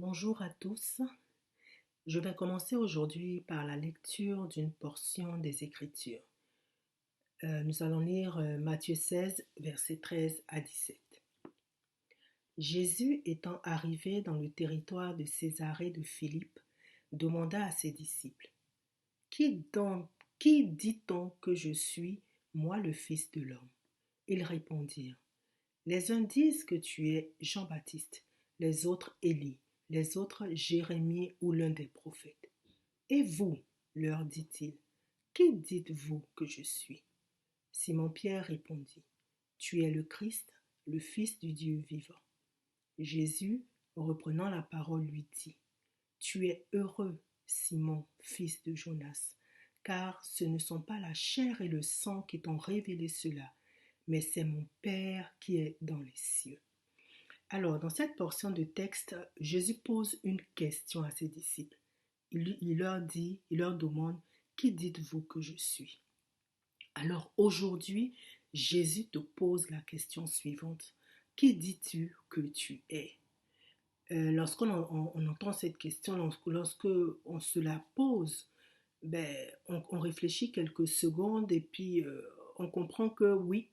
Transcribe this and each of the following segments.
Bonjour à tous. Je vais commencer aujourd'hui par la lecture d'une portion des Écritures. Nous allons lire Matthieu 16, versets 13 à 17. Jésus étant arrivé dans le territoire de Césarée de Philippe, demanda à ses disciples, Qui dit-on que je suis, moi le Fils de l'homme? Ils répondirent, Les uns disent que tu es Jean-Baptiste, les autres Élie, les autres Jérémie ou l'un des prophètes. Et vous, leur dit-il, qui dites-vous que je suis? Simon-Pierre répondit, Tu es le Christ, le Fils du Dieu vivant. Jésus, reprenant la parole, lui dit, Tu es heureux, Simon, fils de Jonas, car ce ne sont pas la chair et le sang qui t'ont révélé cela, mais c'est mon Père qui est dans les cieux. Alors, dans cette portion de texte, Jésus pose une question à ses disciples. Il leur demande, Qui dites-vous que je suis? Alors aujourd'hui, Jésus te pose la question suivante. Qui dis-tu que tu es? Lorsqu'on entend cette question, lorsque on se la pose, on réfléchit quelques secondes et puis on comprend que oui,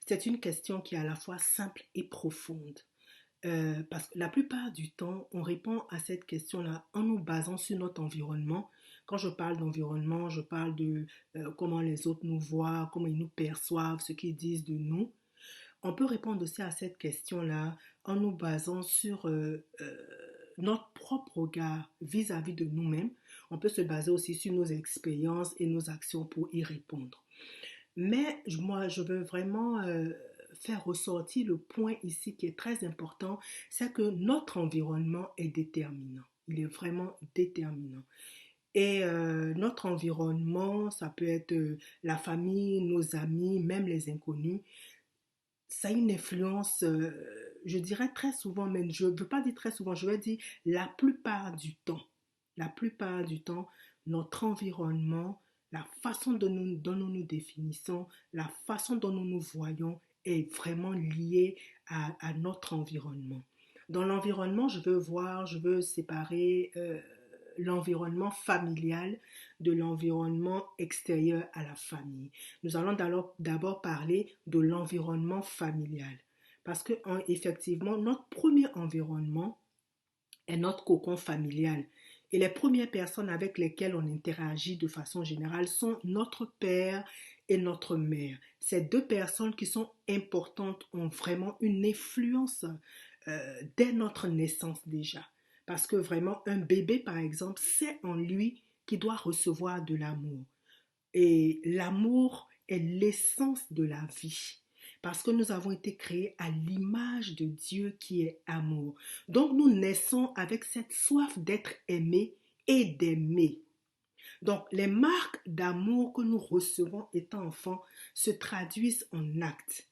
c'est une question qui est à la fois simple et profonde. Parce que la plupart du temps, on répond à cette question-là en nous basant sur notre environnement. Quand je parle d'environnement, je parle de comment les autres nous voient, comment ils nous perçoivent, ce qu'ils disent de nous. On peut répondre aussi à cette question-là en nous basant sur notre propre regard vis-à-vis de nous-mêmes. On peut se baser aussi sur nos expériences et nos actions pour y répondre. Mais moi, je veux vraiment faire ressortir le point ici qui est très important, c'est que notre environnement est déterminant. Il est vraiment déterminant. Et notre environnement, ça peut être la famille, nos amis, même les inconnus. Ça a une influence, je dirais très souvent, mais je ne veux pas dire très souvent, je vais dire la plupart du temps. La plupart du temps, notre environnement, la façon dont nous nous définissons, la façon dont nous nous voyons est vraiment liée à notre environnement. Dans l'environnement, je veux séparer l'environnement familial de l'environnement extérieur à la famille. Nous allons d'abord parler de l'environnement familial. Parce que, effectivement, notre premier environnement est notre cocon familial. Et les premières personnes avec lesquelles on interagit de façon générale sont notre père et notre mère. Ces deux personnes qui sont importantes ont vraiment une influence dès notre naissance déjà. Parce que vraiment, un bébé, par exemple, c'est en lui qui doit recevoir de l'amour. Et l'amour est l'essence de la vie. Parce que nous avons été créés à l'image de Dieu qui est amour. Donc nous naissons avec cette soif d'être aimés et d'aimer. Donc les marques d'amour que nous recevons étant enfants se traduisent en actes.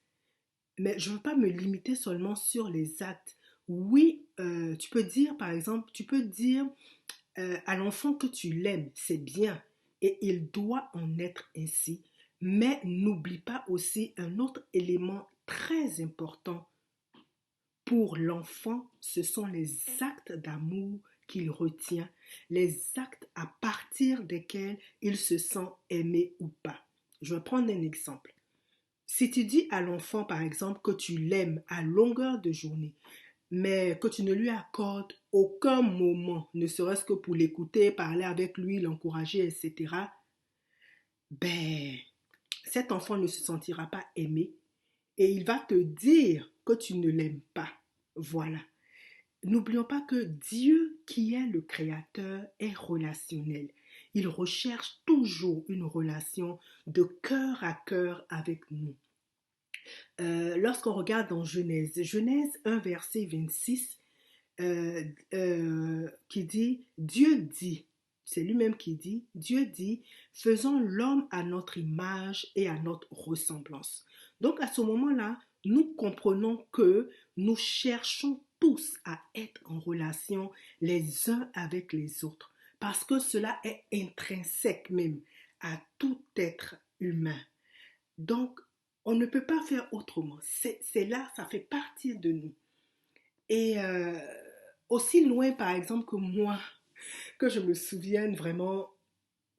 Mais je ne veux pas me limiter seulement sur les actes. Oui, tu peux dire, par exemple, tu peux dire à l'enfant que tu l'aimes, c'est bien, et il doit en être ainsi. Mais n'oublie pas aussi un autre élément très important pour l'enfant, ce sont les actes d'amour qu'il retient, les actes à partir desquels il se sent aimé ou pas. Je vais prendre un exemple. Si tu dis à l'enfant, par exemple, que tu l'aimes à longueur de journée, mais que tu ne lui accordes aucun moment, ne serait-ce que pour l'écouter, parler avec lui, l'encourager, etc., ben, cet enfant ne se sentira pas aimé et il va te dire que tu ne l'aimes pas. Voilà. N'oublions pas que Dieu, qui est le Créateur, est relationnel. Il recherche toujours une relation de cœur à cœur avec nous. Lorsqu'on regarde dans Genèse 1, verset 26, qui dit, Dieu dit, c'est lui-même qui dit, Dieu dit, faisons l'homme à notre image et à notre ressemblance. Donc à ce moment-là, nous comprenons que nous cherchons tous à être en relation les uns avec les autres, parce que cela est intrinsèque même à tout être humain. Donc, on ne peut pas faire autrement. C'est là, ça fait partie de nous. Et aussi loin par exemple que moi, que je me souvienne vraiment,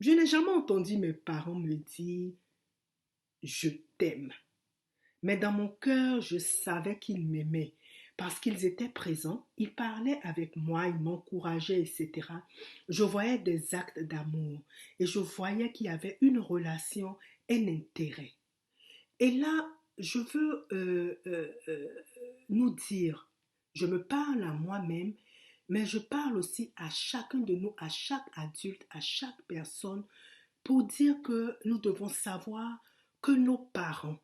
je n'ai jamais entendu mes parents me dire je t'aime. Mais dans mon cœur, je savais qu'ils m'aimaient parce qu'ils étaient présents, ils parlaient avec moi, ils m'encourageaient, etc. Je voyais des actes d'amour et je voyais qu'il y avait une relation, un intérêt. Et là, je veux nous dire, je me parle à moi-même, mais je parle aussi à chacun de nous, à chaque adulte, à chaque personne, pour dire que nous devons savoir que nos parents,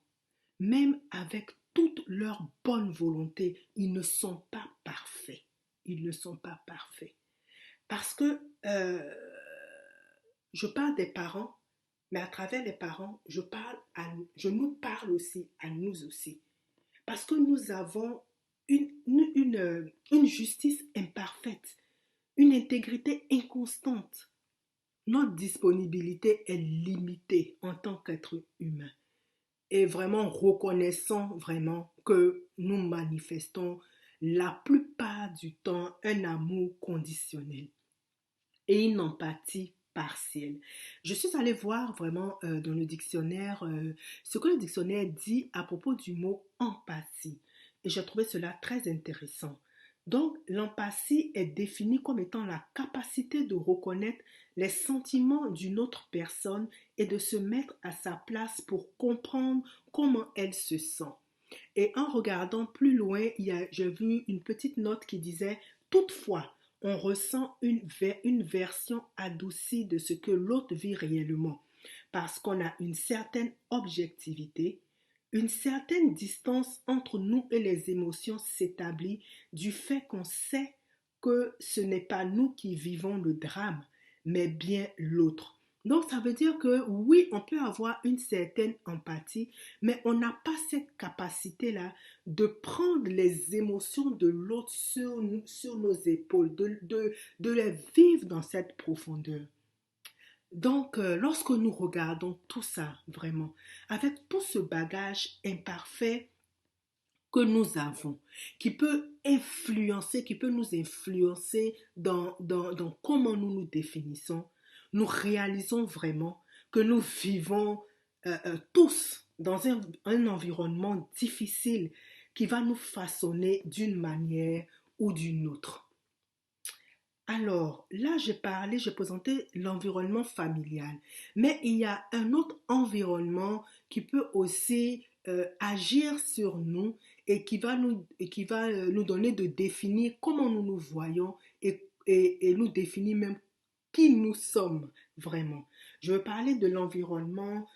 même avec toute leur bonne volonté, ils ne sont pas parfaits. Ils ne sont pas parfaits. Parce que je parle des parents, mais à travers les parents, je nous parle aussi à nous aussi. Parce que nous avons une justice imparfaite, une intégrité inconstante. Notre disponibilité est limitée en tant qu'être humain. Et vraiment reconnaissant vraiment que nous manifestons la plupart du temps un amour conditionnel et une empathie partielle. Je suis allée voir vraiment dans le dictionnaire ce que le dictionnaire dit à propos du mot empathie. Et j'ai trouvé cela très intéressant. Donc, l'empathie est définie comme étant la capacité de reconnaître les sentiments d'une autre personne et de se mettre à sa place pour comprendre comment elle se sent. Et en regardant plus loin, j'ai vu une petite note qui disait toutefois, on ressent une version adoucie de ce que l'autre vit réellement, parce qu'on a une certaine objectivité, une certaine distance entre nous et les émotions s'établit du fait qu'on sait que ce n'est pas nous qui vivons le drame, mais bien l'autre. Donc ça veut dire que oui, on peut avoir une certaine empathie, mais on n'a pas cette capacité-là de prendre les émotions de l'autre sur nos épaules, de les vivre dans cette profondeur. Donc, lorsque nous regardons tout ça, vraiment, avec tout ce bagage imparfait que nous avons, qui peut nous influencer dans comment nous nous définissons, nous réalisons vraiment que nous vivons tous dans un environnement difficile qui va nous façonner d'une manière ou d'une autre. Alors, là, j'ai présenté l'environnement familial, mais il y a un autre environnement qui peut aussi agir sur nous et qui va nous donner de définir comment nous nous voyons et nous définir même qui nous sommes vraiment. Je veux parler de l'environnement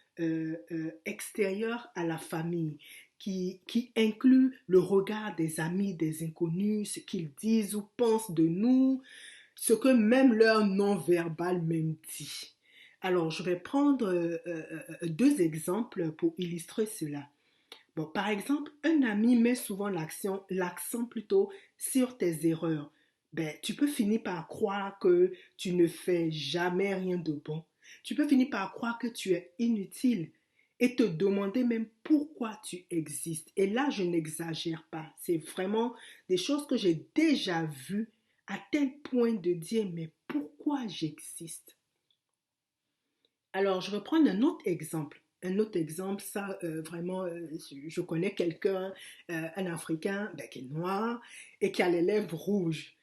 extérieur à la famille, qui inclut le regard des amis, des inconnus, ce qu'ils disent ou pensent de nous, ce que même leur non-verbal même dit. Alors, je vais prendre deux exemples pour illustrer cela. Bon, par exemple, un ami met souvent l'accent plutôt sur tes erreurs. Ben, tu peux finir par croire que tu ne fais jamais rien de bon. Tu peux finir par croire que tu es inutile et te demander même pourquoi tu existes. Et là, je n'exagère pas. C'est vraiment des choses que j'ai déjà vues à tel point de dire, mais pourquoi j'existe? Alors, je vais prendre un autre exemple. Un autre exemple, ça, vraiment, je connais quelqu'un, un Africain, ben, qui est noir et qui a les lèvres rouges.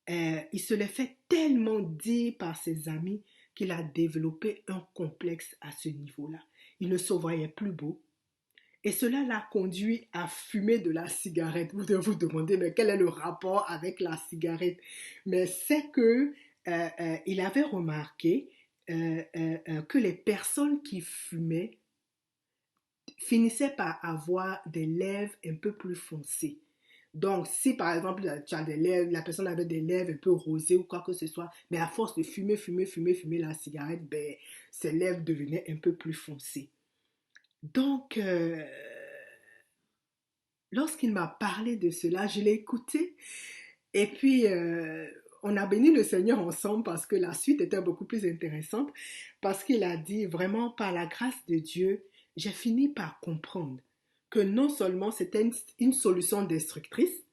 Il se l'est fait tellement dire par ses amis qu'il a développé un complexe à ce niveau-là. Il ne se voyait plus beau. Et cela l'a conduit à fumer de la cigarette. Vous devez vous demander, mais quel est le rapport avec la cigarette? Mais c'est que il avait remarqué que les personnes qui fumaient finissaient par avoir des lèvres un peu plus foncées. Donc, si par exemple tu as des lèvres, la personne avait des lèvres un peu rosées ou quoi que ce soit, mais à force de fumer la cigarette, ben, ses lèvres devenaient un peu plus foncées. Donc, lorsqu'il m'a parlé de cela, je l'ai écouté et puis on a béni le Seigneur ensemble parce que la suite était beaucoup plus intéressante parce qu'il a dit vraiment par la grâce de Dieu, j'ai fini par comprendre que non seulement c'était une solution destructrice,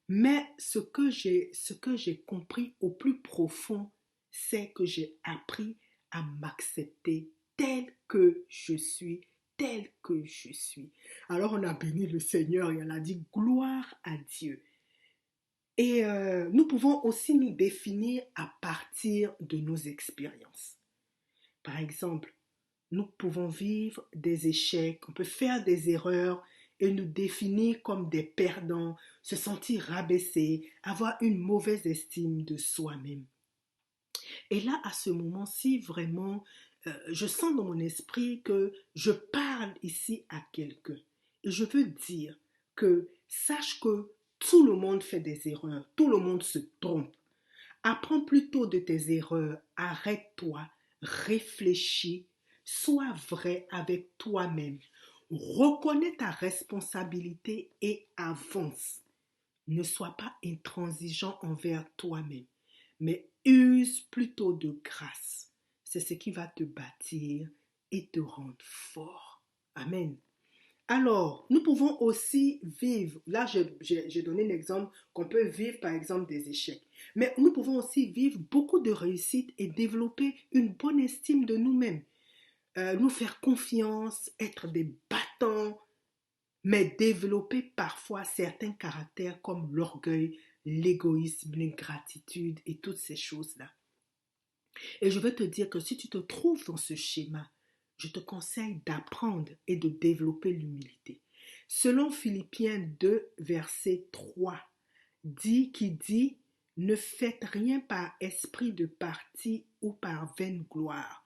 Mais ce que j'ai compris au plus profond, c'est que j'ai appris à m'accepter tel que je suis, tel que je suis. Alors on a béni le Seigneur et on a dit gloire à Dieu. Et nous pouvons aussi nous définir à partir de nos expériences. Par exemple, nous pouvons vivre des échecs, on peut faire des erreurs et nous définir comme des perdants, se sentir rabaissés, avoir une mauvaise estime de soi-même. Et là, à ce moment-ci, vraiment, je sens dans mon esprit que je parle ici à quelqu'un. Et je veux dire que sache que tout le monde fait des erreurs, tout le monde se trompe. Apprends plutôt de tes erreurs, arrête-toi, réfléchis, sois vrai avec toi-même. Reconnais ta responsabilité et avance. Ne sois pas intransigeant envers toi-même, mais use plutôt de grâce. C'est ce qui va te bâtir et te rendre fort. Amen. Alors, nous pouvons aussi vivre, là j'ai donné l'exemple qu'on peut vivre par exemple des échecs, mais nous pouvons aussi vivre beaucoup de réussites et développer une bonne estime de nous-mêmes, nous faire confiance, être des battants, mais développer parfois certains caractères comme l'orgueil, l'égoïsme, l'ingratitude et toutes ces choses-là. Et je veux te dire que si tu te trouves dans ce schéma, je te conseille d'apprendre et de développer l'humilité. Selon Philippiens 2, verset 3, qui dit ne faites rien par esprit de parti ou par vaine gloire,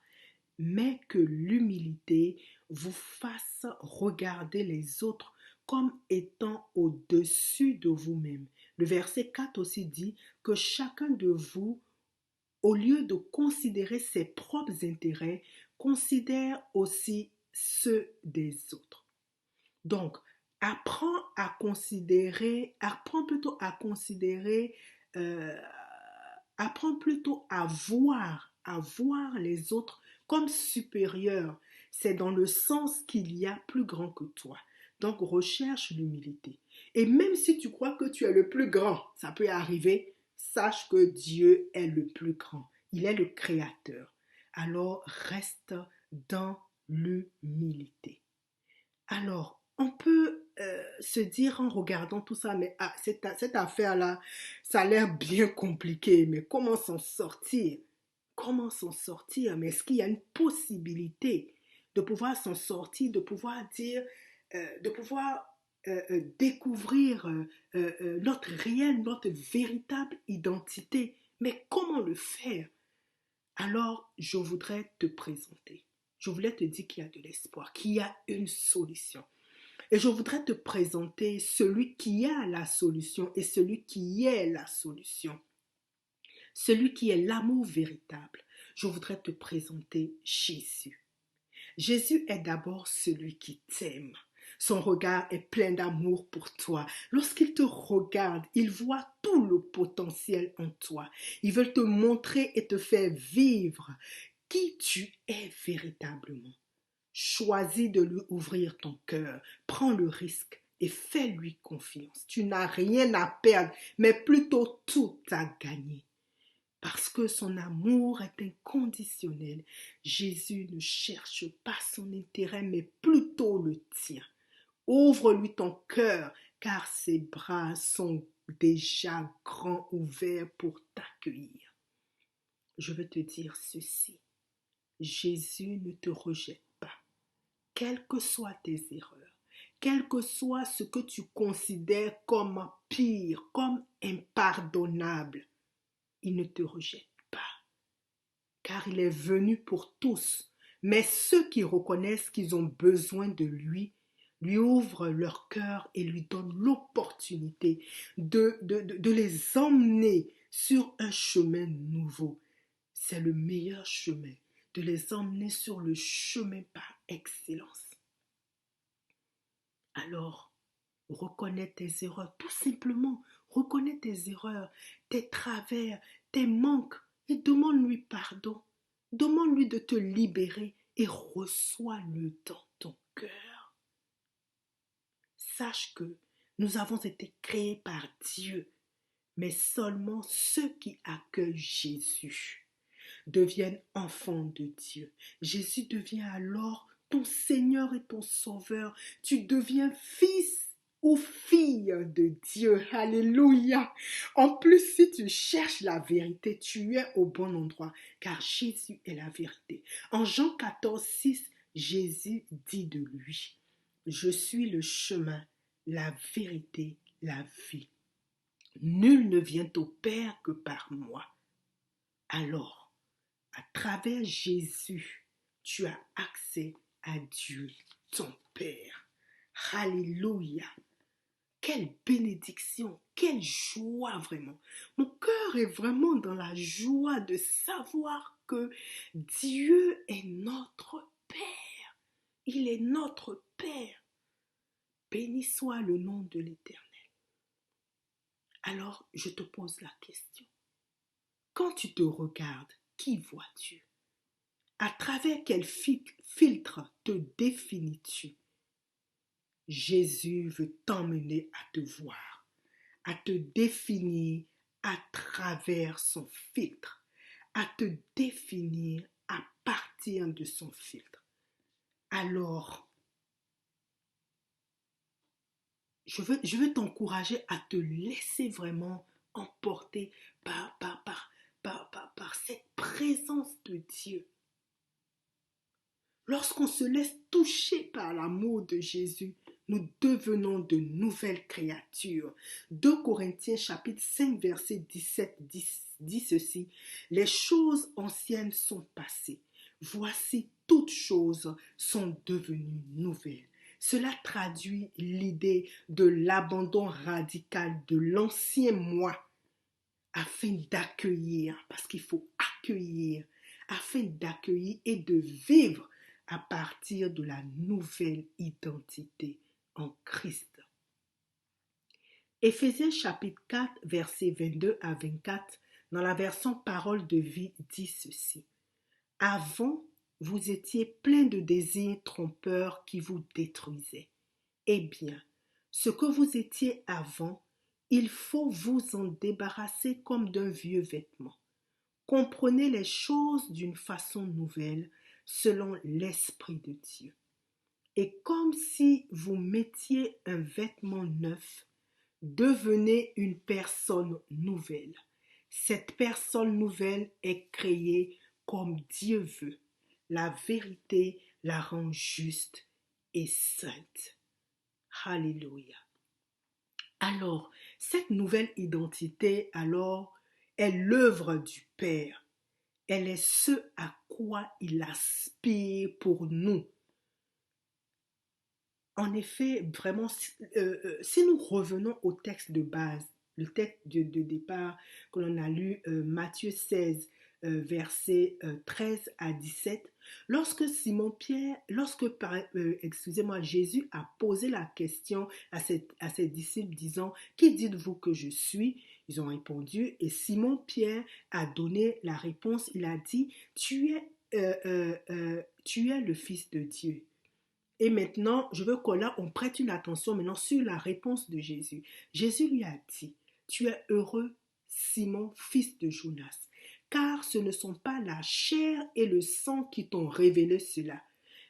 mais que l'humilité vous fasse regarder les autres comme étant au-dessus de vous-même. Le verset 4 aussi dit que chacun de vous, au lieu de considérer ses propres intérêts, considère aussi ceux des autres. Donc, euh, apprends plutôt à voir les autres comme supérieurs. C'est dans le sens qu'il y a plus grand que toi. Donc, recherche l'humilité. Et même si tu crois que tu es le plus grand, ça peut arriver, sache que Dieu est le plus grand. Il est le créateur. Alors, reste dans l'humilité. Alors, on peut se dire en regardant tout ça, mais cette affaire-là, ça a l'air bien compliqué, mais comment s'en sortir? Comment s'en sortir? Mais est-ce qu'il y a une possibilité de pouvoir s'en sortir, de pouvoir dire, de pouvoir découvrir notre réelle, notre véritable identité? Mais comment le faire? Alors, je voudrais te présenter. Je voulais te dire qu'il y a de l'espoir, qu'il y a une solution. Et je voudrais te présenter celui qui a la solution et celui qui est la solution. Celui qui est l'amour véritable. Je voudrais te présenter Jésus. Jésus est d'abord celui qui t'aime. Son regard est plein d'amour pour toi. Lorsqu'il te regarde, il voit tout le potentiel en toi. Il veut te montrer et te faire vivre qui tu es véritablement. Choisis de lui ouvrir ton cœur. Prends le risque et fais-lui confiance. Tu n'as rien à perdre, mais plutôt tout à gagner. Parce que son amour est inconditionnel, Jésus ne cherche pas son intérêt, mais plutôt le tien. Ouvre-lui ton cœur, car ses bras sont déjà grands ouverts pour t'accueillir. Je veux te dire ceci, Jésus ne te rejette pas, quelles que soient tes erreurs, quel que soit ce que tu considères comme pire, comme impardonnable, il ne te rejette pas, car il est venu pour tous. Mais ceux qui reconnaissent qu'ils ont besoin de lui ouvrent leur cœur et lui donnent l'opportunité de les emmener sur un chemin nouveau. C'est le meilleur chemin, de les emmener sur le chemin par excellence. Alors, reconnais tes erreurs, tout simplement, reconnais tes erreurs, tes travers, tes manques et demande-lui pardon. Demande-lui de te libérer et reçois-le dans ton cœur. Sache que Nous avons été créés par Dieu, mais seulement ceux qui accueillent Jésus deviennent enfants de Dieu. Jésus devient alors ton Seigneur et ton Sauveur. Tu deviens fils ou fille de Dieu. Alléluia. En plus, si tu cherches la vérité, tu es au bon endroit, car Jésus est la vérité. En Jean 14:6, Jésus dit de lui, je suis le chemin, la vérité, la vie. Nul ne vient au Père que par moi. Alors, à travers Jésus, tu as accès à Dieu, ton Père. Alléluia. Quelle bénédiction, quelle joie vraiment. Mon cœur est vraiment dans la joie de savoir que Dieu est notre Père. Il est notre Père. Béni soit le nom de l'Éternel. Alors, je te pose la question. Quand tu te regardes, qui vois-tu? À travers quel filtre te définis-tu? Jésus veut t'emmener à te voir, à te définir à travers son filtre, à te définir à partir de son filtre. Alors, je veux t'encourager à te laisser vraiment emporter par cette présence de Dieu. Lorsqu'on se laisse toucher par l'amour de Jésus, nous devenons de nouvelles créatures. 2 Corinthiens chapitre 5 verset 17 dit ceci, « Les choses anciennes sont passées. Voici toutes choses sont devenues nouvelles. » Cela traduit l'idée de l'abandon radical de l'ancien moi afin d'accueillir, parce qu'il faut accueillir, afin d'accueillir et de vivre à partir de la nouvelle identité en Christ. Éphésiens chapitre 4, versets 22 à 24, dans la version Parole de vie, dit ceci. « Avant, vous étiez plein de désirs trompeurs qui vous détruisaient. Eh bien, ce que vous étiez avant, il faut vous en débarrasser comme d'un vieux vêtement. Comprenez les choses d'une façon nouvelle, selon l'Esprit de Dieu. Et comme si vous mettiez un vêtement neuf, devenez une personne nouvelle. Cette personne nouvelle est créée comme Dieu veut. La vérité la rend juste et sainte. Alléluia. Alors, cette nouvelle identité, est l'œuvre du Père. Elle est ce à quoi il aspire pour nous. En effet, vraiment, si nous revenons au texte de base, le texte de départ que l'on a lu, Matthieu 16, versets 13 à 17, lorsque Jésus a posé la question à ses disciples disant, « Qui dites-vous que je suis ?» Ils ont répondu et Simon-Pierre a donné la réponse, il a dit, « tu es le Fils de Dieu. » Et maintenant, je veux qu'on prête une attention maintenant sur la réponse de Jésus. Jésus lui a dit, « Tu es heureux, Simon, fils de Jonas, car ce ne sont pas la chair et le sang qui t'ont révélé cela,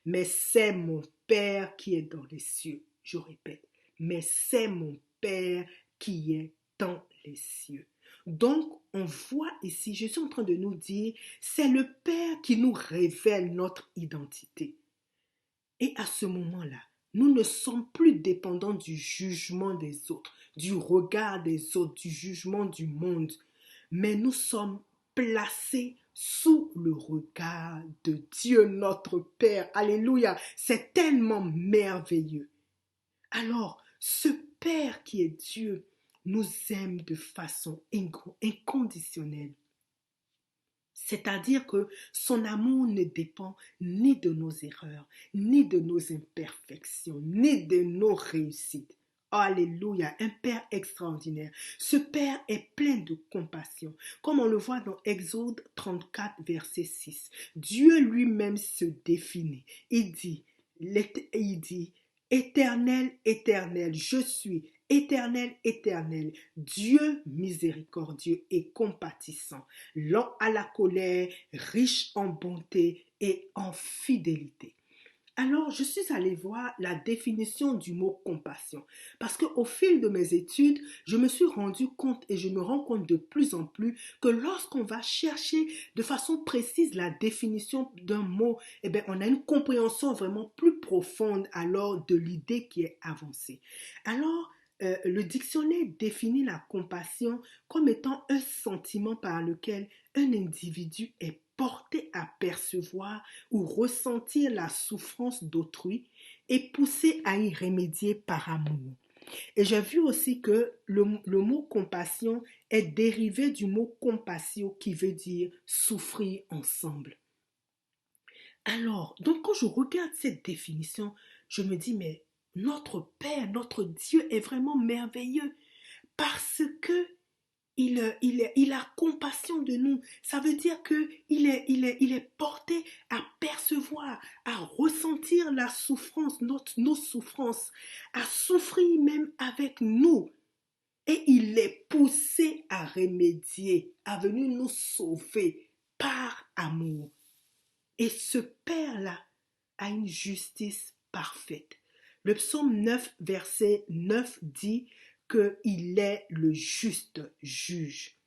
mais c'est mon Père qui est dans les cieux. » Je répète, mais c'est mon Père qui est dans les cieux. Donc, on voit ici, je suis en train de nous dire, c'est le Père qui nous révèle notre identité. Et à ce moment-là, nous ne sommes plus dépendants du jugement des autres, du regard des autres, du jugement du monde, mais nous sommes placés sous le regard de Dieu notre Père. Alléluia, c'est tellement merveilleux. Alors, ce Père qui est Dieu nous aime de façon inconditionnelle. C'est-à-dire que son amour ne dépend ni de nos erreurs, ni de nos imperfections, ni de nos réussites. Alléluia, un Père extraordinaire. Ce Père est plein de compassion, comme on le voit dans Exode 34, verset 6. Dieu lui-même se définit. Il dit, Éternel, éternel, je suis, Éternel, éternel, Dieu miséricordieux et compatissant, lent à la colère, riche en bonté et en fidélité. Alors, je suis allée voir la définition du mot compassion parce qu'au fil de mes études, je me suis rendu compte et je me rends compte de plus en plus que lorsqu'on va chercher de façon précise la définition d'un mot, eh bien, on a une compréhension vraiment plus profonde alors de l'idée qui est avancée. Alors, le dictionnaire définit la compassion comme étant un sentiment par lequel un individu est porté à percevoir ou ressentir la souffrance d'autrui et poussé à y remédier par amour. Et j'ai vu aussi que le mot compassion est dérivé du mot compassio qui veut dire souffrir ensemble. Alors, donc quand je regarde cette définition, je me dis, mais notre Père, notre Dieu est vraiment merveilleux parce que il a compassion de nous. Ça veut dire qu'il est porté à percevoir, à ressentir la souffrance, nos souffrances, à souffrir même avec nous. Et il est poussé à remédier, à venir nous sauver par amour. Et ce Père-là a une justice parfaite. Le psaume 9, verset 9 dit qu'il est le juste juge.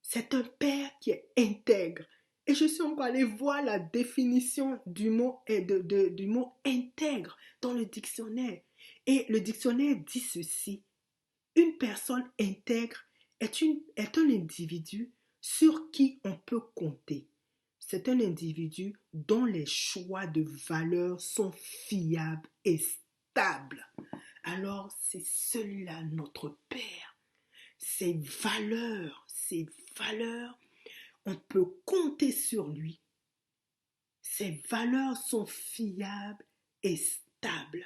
C'est un Père qui est intègre. Et je suis encore allée voir la définition du mot, du mot intègre dans le dictionnaire. Et le dictionnaire dit ceci. Une personne intègre est un individu sur qui on peut compter. C'est un individu dont les choix de valeurs sont fiables et stables. Alors, c'est celui-là notre Père. Ces valeurs, on peut compter sur lui. Ces valeurs sont fiables et stables.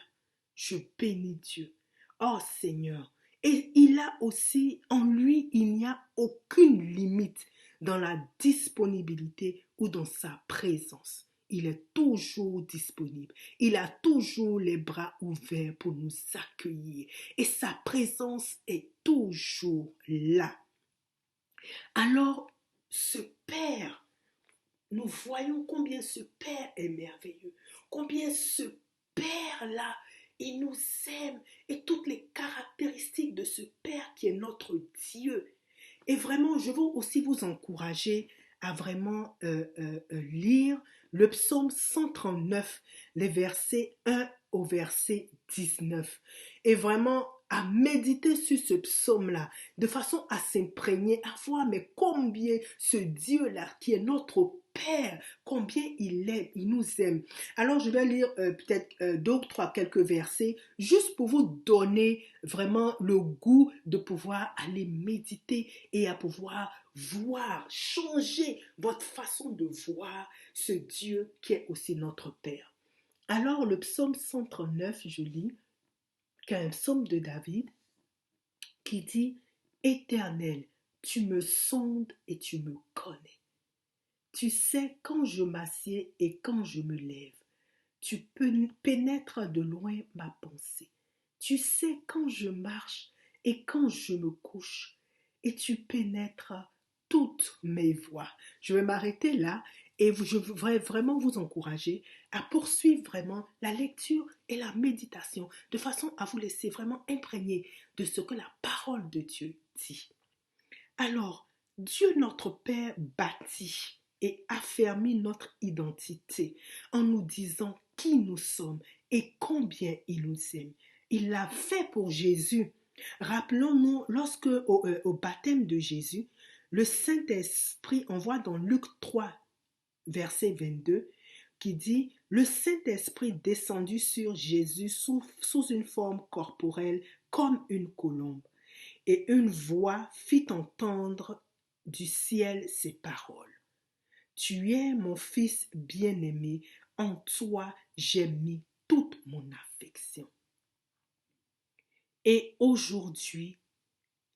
Je bénis Dieu. Oh Seigneur. Et il a aussi, en lui, il n'y a aucune limite dans la disponibilité ou dans sa présence. Il est toujours disponible. Il a toujours les bras ouverts pour nous accueillir. Et sa présence est toujours là. Alors, ce Père, nous voyons combien ce Père est merveilleux, combien ce Père-là, il nous aime et toutes les caractéristiques de ce Père qui est notre Dieu. Et vraiment, je veux aussi vous encourager à vraiment lire le psaume 139, les versets 1 au verset 19. Et vraiment à méditer sur ce psaume-là, de façon à s'imprégner, à voir mais combien ce Dieu-là, qui est notre Père, combien il aime, il nous aime. Alors je vais lire peut-être deux ou trois quelques versets, juste pour vous donner vraiment le goût de pouvoir aller méditer et à pouvoir voir, changer votre façon de voir ce Dieu qui est aussi notre Père. Alors le psaume 139, je lis, qui est un psaume de David, qui dit « Éternel, tu me sondes et tu me connais. Tu sais quand je m'assieds et quand je me lève. Tu pénètres de loin ma pensée. Tu sais quand je marche et quand je me couche. Et tu pénètres toutes mes voies. » Je vais m'arrêter là et je voudrais vraiment vous encourager à poursuivre vraiment la lecture et la méditation de façon à vous laisser vraiment imprégner de ce que la parole de Dieu dit. Alors, Dieu notre Père bâtit et affermit notre identité en nous disant qui nous sommes et combien il nous aime. Il l'a fait pour Jésus. Rappelons-nous, lorsque au baptême de Jésus, le Saint-Esprit, on voit dans Luc 3, verset 22, qui dit « Le Saint-Esprit descendit sur Jésus sous une forme corporelle comme une colombe. Et une voix fit entendre du ciel ces paroles. Tu es mon fils bien-aimé, en toi j'ai mis toute mon affection. » Et aujourd'hui,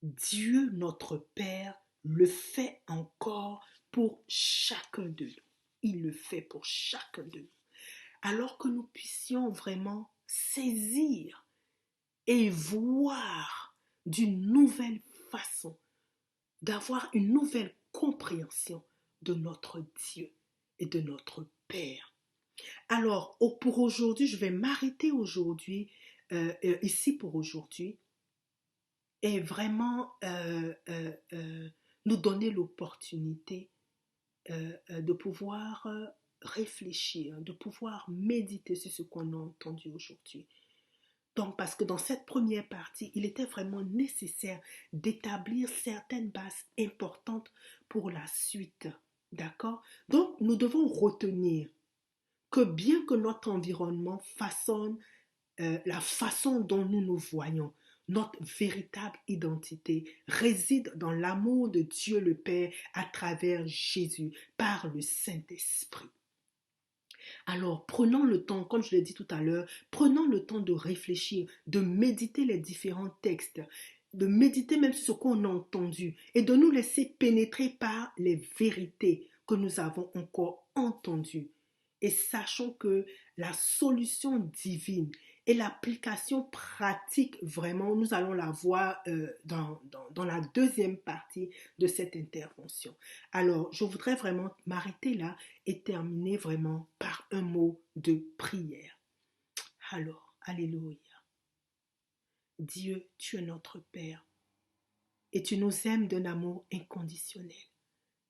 Dieu notre Père le fait encore pour chacun de nous. Il le fait pour chacun de nous. Alors que nous puissions vraiment saisir et voir d'une nouvelle façon, d'avoir une nouvelle compréhension de notre Dieu et de notre Père. Alors, pour aujourd'hui, je vais m'arrêter aujourd'hui, ici pour aujourd'hui, et vraiment nous donner l'opportunité de pouvoir réfléchir, de pouvoir méditer sur ce qu'on a entendu aujourd'hui. Donc, parce que dans cette première partie, il était vraiment nécessaire d'établir certaines bases importantes pour la suite. D'accord? Donc, nous devons retenir que bien que notre environnement façonne la façon dont nous nous voyons, notre véritable identité réside dans l'amour de Dieu le Père à travers Jésus, par le Saint-Esprit. Alors, prenons le temps, comme je l'ai dit tout à l'heure, prenons le temps de réfléchir, de méditer les différents textes, de méditer même sur ce qu'on a entendu et de nous laisser pénétrer par les vérités que nous avons encore entendues. Et sachons que la solution divine et l'application pratique, vraiment, nous allons la voir dans la deuxième partie de cette intervention. Alors, je voudrais vraiment m'arrêter là et terminer vraiment par un mot de prière. Alors, alléluia. Dieu, tu es notre Père et tu nous aimes d'un amour inconditionnel.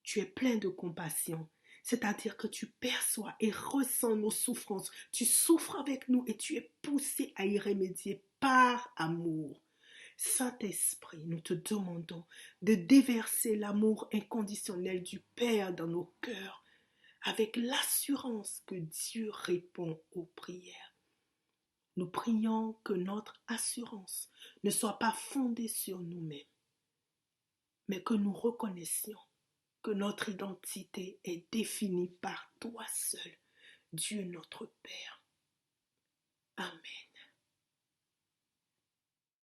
Tu es plein de compassion, c'est-à-dire que tu perçois et ressens nos souffrances. Tu souffres avec nous et tu es poussé à y remédier par amour. Saint-Esprit, nous te demandons de déverser l'amour inconditionnel du Père dans nos cœurs avec l'assurance que Dieu répond aux prières. Nous prions que notre assurance ne soit pas fondée sur nous-mêmes, mais que nous reconnaissions que notre identité est définie par toi seul, Dieu notre Père. Amen.